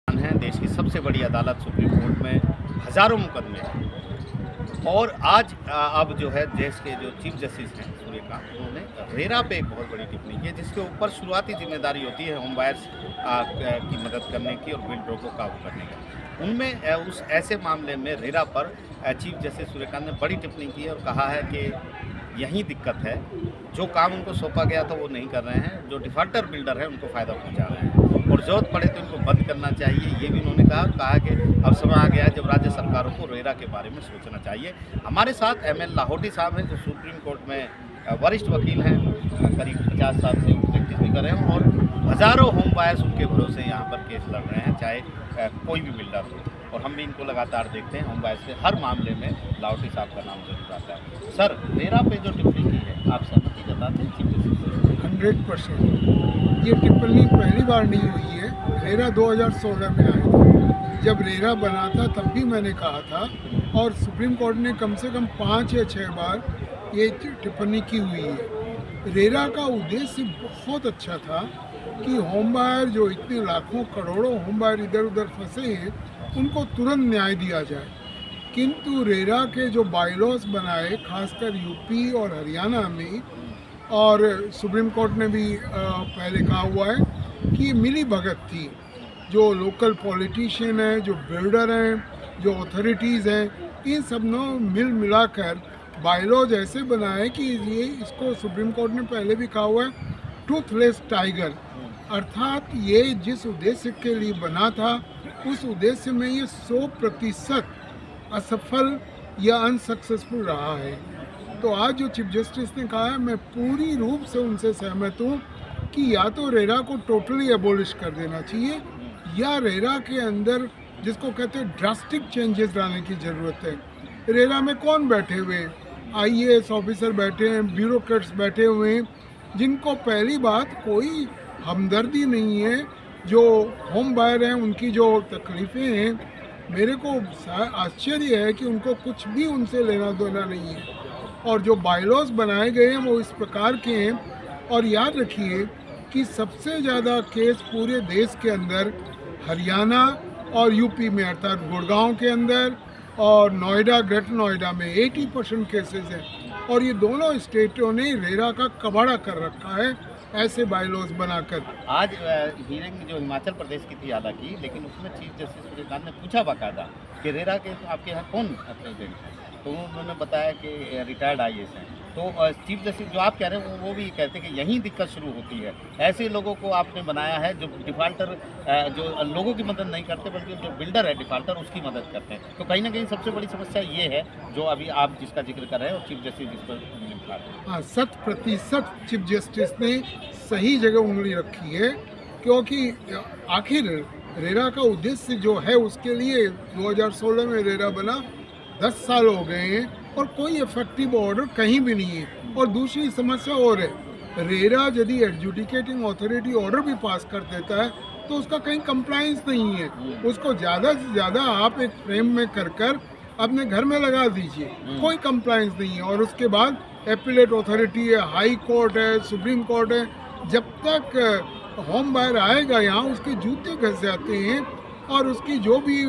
है देश की सबसे बड़ी अदालत सुप्रीम कोर्ट में हज़ारों मुकदमे हैं और आज अब जो है देश के जो चीफ जस्टिस हैं सूर्यकांत, उन्होंने रेरा पे एक बहुत बड़ी टिप्पणी की है जिसके ऊपर शुरुआती जिम्मेदारी होती है होम बायर्स की मदद करने की और बिल्डरों को काबू करने की। उनमें उस ऐसे मामले में रेरा पर चीफ जस्टिस सूर्यकांत ने बड़ी टिप्पणी की है और कहा है कि यही दिक्कत है, जो काम उनको सौंपा गया था वो नहीं कर रहे हैं, जो डिफाल्टर बिल्डर है उनको फ़ायदा पहुंचा रहे हैं और ज़रूरत पड़े तो इनको बंद करना चाहिए। ये भी उन्होंने कहा कि अब समय आ गया है जब राज्य सरकारों को रेरा के बारे में सोचना चाहिए। हमारे साथ एमएल लाहौटी साहब हैं जो सुप्रीम कोर्ट में वरिष्ठ वकील हैं, करीब 50 साल से प्रैक्टिस भी कर रहे हैं और हज़ारों होम बायर्स उनके भरोसे यहाँ पर केस लड़ रहे हैं, चाहे कोई भी बिल्डर हो। और हम भी इनको लगातार देखते हैं होम बायर्स से हर मामले में लाहौटी साहब का नाम जरूर आता है। सर, रेरा पे जो टिप्पणी की है, आप सहमति जताते हैं चीफ जस्टिस से? 100% ये टिप्पणी पहली बार नहीं हुई है। रेरा 2016 में आया था। जब रेरा बना था तब भी मैंने कहा था और सुप्रीम कोर्ट ने कम से कम 5 या 6 बार ये टिप्पणी की हुई है। रेरा का उद्देश्य बहुत अच्छा था कि होम बायर जो इतने लाखों करोड़ों होम बायर इधर उधर फंसे हैं उनको तुरंत न्याय दिया जाए, किंतु रेरा के जो बायलॉज बनाए खासकर यूपी और हरियाणा में, और सुप्रीम कोर्ट ने भी पहले कहा हुआ है कि मिली भगत थी। जो लोकल पॉलिटिशियन हैं, जो बिल्डर हैं, जो अथॉरिटीज़ हैं, इन सब ने मिलाकर बायलॉज ऐसे बनाए कि ये इसको सुप्रीम कोर्ट ने पहले भी कहा हुआ है टूथलेस टाइगर, अर्थात ये जिस उद्देश्य के लिए बना था उस उद्देश्य में ये 100% असफल या अनसक्सेसफुल रहा है। तो आज जो चीफ जस्टिस ने कहा है, मैं पूरी रूप से उनसे सहमत हूँ कि या तो रेरा को टोटली एबोलिश कर देना चाहिए या रेरा के अंदर जिसको कहते हैं ड्रास्टिक चेंजेस लाने की ज़रूरत है। रेरा में कौन बैठे हुए हैं? आईएएस ऑफिसर बैठे हैं, ब्यूरोक्रेट्स बैठे हुए हैं, जिनको पहली बात कोई हमदर्दी नहीं है। जो होम बायर हैं उनकी जो तकलीफ़ें हैं, मेरे को आश्चर्य है कि उनको कुछ भी उनसे लेना देना नहीं है। और जो बायलॉज बनाए गए हैं वो इस प्रकार के हैं। और याद रखिए कि सबसे ज़्यादा केस पूरे देश के अंदर हरियाणा और यूपी में, अर्थात गुड़गांव के अंदर और नोएडा, ग्रेटर नोएडा में 80% केसेस हैं। और ये दोनों स्टेटों ने रेरा का कबाड़ा कर रखा है ऐसे बायलॉज बनाकर। आज हियरिंग जो हिमाचल प्रदेश की थी हालांकि, लेकिन उसमें चीफ जस्टिस सूर्यकांत ने पूछा बाकायदा कि रेरा के आपके यहाँ कौन प्रेसिडेंट है, तो उन्होंने बताया कि रिटायर्ड आईएएस हैं। तो चीफ जस्टिस जो आप कह रहे हैं वो भी कहते हैं कि यहीं दिक्कत शुरू होती है। ऐसे लोगों को आपने बनाया है जो डिफाल्टर, जो लोगों की मदद नहीं करते बल्कि जो बिल्डर है डिफाल्टर उसकी मदद करते हैं। तो कहीं ना कहीं सबसे बड़ी समस्या ये है जो अभी आप जिसका जिक्र कर रहे हैं और चीफ जस्टिस जिस पर उंगली उठा रहे हैं। हाँ, 100% चीफ जस्टिस ने सही जगह उंगली रखी है, क्योंकि आखिर रेरा का उद्देश्य जो है उसके लिए 2016 में रेरा बना, 10 साल हो गए हैं और कोई इफेक्टिव ऑर्डर कहीं भी नहीं है। और दूसरी समस्या और है, रेरा यदि एडजुडिकेटिंग अथॉरिटी ऑर्डर भी पास कर देता है तो उसका कहीं कंप्लायंस नहीं है। उसको ज़्यादा से ज़्यादा आप एक फ्रेम में कर अपने घर में लगा दीजिए, कोई कंप्लायंस नहीं है। और उसके बाद एपीलेट अथॉरिटी है, हाई कोर्ट है, सुप्रीम कोर्ट है, जब तक होम बायर आएगा यहाँ उसके जूते घस जाते हैं और उसकी जो भी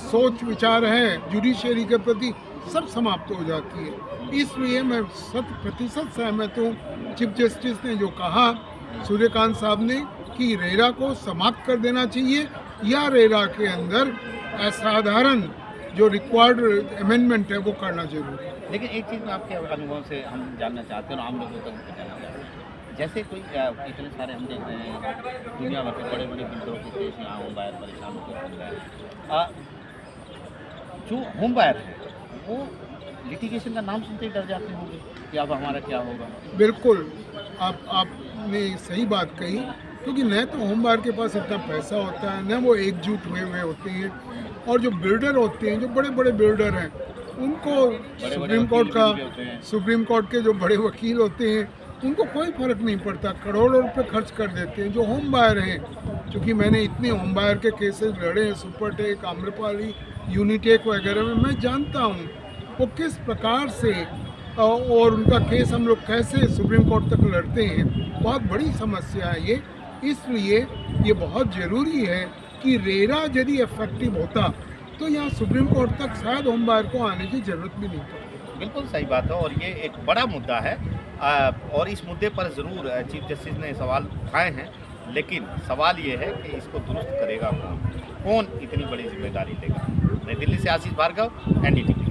सोच विचार है जुडिशरी के प्रति सब समाप्त हो जाती है। इसलिए मैं 100% सहमत हूँ चीफ जस्टिस ने जो कहा सूर्यकांत साहब ने कि रेरा को समाप्त कर देना चाहिए या रेरा के अंदर असाधारण जो रिक्वायर्ड अमेंडमेंट है वो करना जरूरी है। लेकिन एक चीज़ आपके अनुभव से हम जानना चाहते हैं और आम लोगों तक जानना चाहते हैं, जैसे कोई इतने सारे हम देख रहे हैं दुनिया भर के बड़े बड़े बिल्डरों के केस यहाँ होम बायर परेशान होकर बन रहे हैं, जो होम बायर है वो लिटिगेशन का नाम सुनते ही डर जाते होंगे कि अब हमारा क्या होगा। बिल्कुल, आपने सही बात कही, क्योंकि न तो होम बायर के पास इतना पैसा होता है, न वो एकजुट हुए होते हैं। और जो बिल्डर होते हैं, जो बड़े बड़े बिल्डर हैं, उनको सुप्रीम कोर्ट के जो बड़े वकील होते हैं उनको कोई फ़र्क नहीं पड़ता, करोड़ों रुपए खर्च कर देते हैं। जो होम बायर हैं, क्योंकि मैंने इतने होम बायर के केसेस लड़े हैं, सुपरटेक, आम्रपाली, यूनिटेक वगैरह में, मैं जानता हूँ वो किस प्रकार से और उनका केस हम लोग कैसे सुप्रीम कोर्ट तक लड़ते हैं। बहुत बड़ी समस्या है ये। इसलिए ये बहुत ज़रूरी है कि रेरा यदि इफेक्टिव होता तो यहाँ सुप्रीम कोर्ट तक शायद ओम बायर को आने की जरूरत भी नहीं पड़ती। बिल्कुल सही बात है और ये एक बड़ा मुद्दा है और इस मुद्दे पर ज़रूर चीफ जस्टिस ने सवाल उठाए हैं, लेकिन सवाल ये है कि इसको दुरुस्त करेगा कौन? कौन इतनी बड़ी जिम्मेदारी लेगा? नई दिल्ली से आशीष भार्गव, NDTV।